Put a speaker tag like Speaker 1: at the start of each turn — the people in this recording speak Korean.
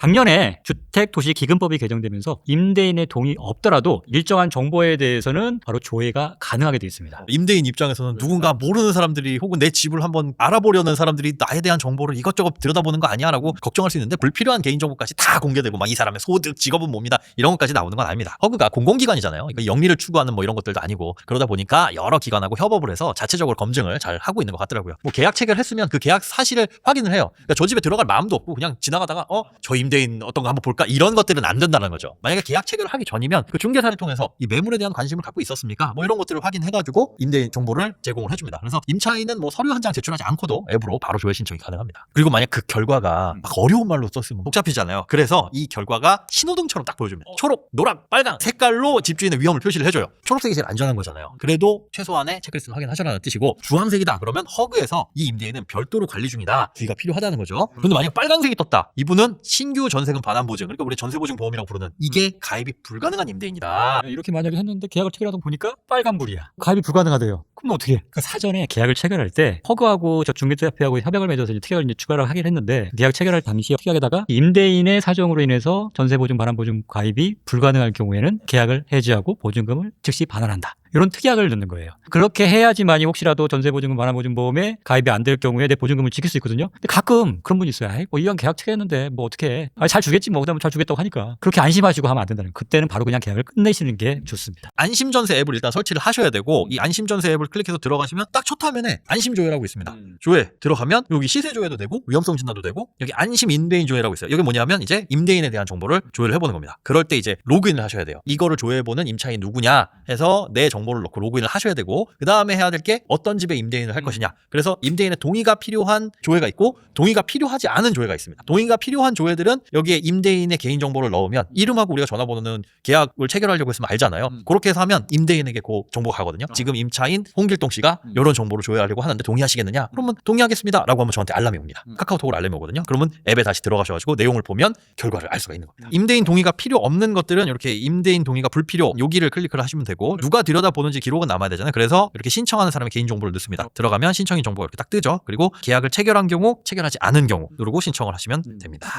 Speaker 1: 작년에 주택도시기금법이 개정되면서 임대인의 동의 없더라도 일정한 정보에 대해서는 바로 조회가 가능하게 되어 있습니다.
Speaker 2: 임대인 입장에서는 누군가 모르는 사람들이 혹은 내 집을 한번 알아보려는 사람들이 나에 대한 정보를 이것저것 들여다보는 거 아니야? 라고 걱정할 수 있는데 불필요한 개인정보까지 다 공개되고 막 이 사람의 소득, 직업은 뭡니다. 이런 것까지 나오는 건 아닙니다. 허그가 공공기관이잖아요. 그러니까 영리를 추구하는 뭐 이런 것들도 아니고 그러다 보니까 여러 기관하고 협업을 해서 자체적으로 검증을 잘 하고 있는 것 같더라고요. 뭐 계약 체결했으면 그 계약 사실을 확인을 해요. 그러니까 저 집에 들어갈 마음도 없고 그냥 지나가다가 저 임대인 어떤 거 한번 볼까? 이런 것들은 안 된다는 거죠. 만약에 계약 체결을 하기 전이면 그 중개사를 통해서 이 매물에 대한 관심을 갖고 있었습니까? 뭐 이런 것들을 확인해가지고 임대인 정보를 제공을 해줍니다. 그래서 임차인은 뭐 서류 한 장 제출하지 않고도 앱으로 바로 조회 신청이 가능합니다. 그리고 만약 그 결과가 막 어려운 말로 썼으면 복잡해지잖아요. 그래서 이 결과가 신호등처럼 딱 보여줍니다. 초록, 노랑, 빨강 색깔로 집주인의 위험을 표시를 해줘요. 초록색이 제일 안전한 거잖아요. 그래도 최소한의 체크리스트를 확인하셔라는 뜻이고 주황색이다 그러면 허그에서 이 임대인은 별도로 관리 중이다. 주의가 필요하다는 거죠. 근데 만약 빨간색이 떴다. 이분은 신규 전세금 반환 보증, 그러니까 우리 전세보증보험이라고 부르는 이게 가입이 불가능한 임대인이다.
Speaker 1: 이렇게 만약에 했는데 계약을 체결하다 보니까 빨간불이야. 가입이 불가능하대요. 그럼 어떻게 해? 그러니까 사전에 계약을 체결할 때 허그하고 저 중개사협회하고 협약을 맺어서 이제 특약을 이제 추가를 하긴 했는데 계약 체결할 당시 특약에다가 임대인의 사정으로 인해서 전세보증 반환보증 가입이 불가능할 경우에는 계약을 해지하고 보증금을 즉시 반환한다. 이런 특약을 넣는 거예요. 그렇게 해야지만이 혹시라도 전세보증금 반환보증보험에 가입이 안 될 경우에 내 보증금을 지킬 수 있거든요. 근데 가끔 그런 분이 있어요. 아이, 뭐 이왕 계약 체결했는데 뭐 어떻게 해. 잘 주겠지 뭐 그다음에 잘 주겠다고 하니까. 그렇게 안심하시고 하면 안 된다는 거예요. 그때는 바로 그냥 계약을 끝내시는 게 좋습니다.
Speaker 2: 안심전세 앱을 일단 설치를 하셔야 되고 이 안심전세 앱을 클릭해서 들어가시면 딱 첫 화면에 안심조회라고 있습니다. 조회 들어가면 여기 시세조회도 되고 위험성 진단도 되고 여기 안심 임대인 조회라고 있어요. 여기 뭐냐면 이제 임대인에 대한 정보를 조회를 해보는 겁니다. 그럴 때 이제 로그인을 하셔야 돼요. 이거를 조회해보는 임차인 누구냐 해서 내 정보를 넣고 로그인을 하셔야 되고 그 다음에 해야 될 게 어떤 집에 임대인을 할 것이냐. 그래서 임대인의 동의가 필요한 조회가 있고 동의가 필요하지 않은 조회가 있습니다. 동의가 필요한 조회들은 여기에 임대인의 개인정보를 넣으면 이름하고 우리가 전화번호는 계약을 체결하려고 했으면 알잖아요. 그렇게 해서 하면 임대인에게 그 정보가 가거든요. 지금 임차인 홍길동 씨가 이런 정보를 조회하려고 하는데 동의하시겠느냐? 그러면 동의하겠습니다 라고 하면 저한테 알람이 옵니다. 카카오톡으로 알람이 오거든요. 그러면 앱에 다시 들어가셔가지고 내용을 보면 결과를 알 수가 있는 겁니다. 임대인 동의가 필요 없는 것들은 이렇게 임대인 동의가 불필요 여기를 클릭을 하시면 되고 누가 들여다보는지 기록은 남아야 되잖아요. 그래서 이렇게 신청하는 사람의 개인정보를 넣습니다. 들어가면 신청인 정보가 이렇게 딱 뜨죠. 그리고 계약을 체결한 경우, 체결하지 않은 경우 누르고 신청을 하시면 됩니다.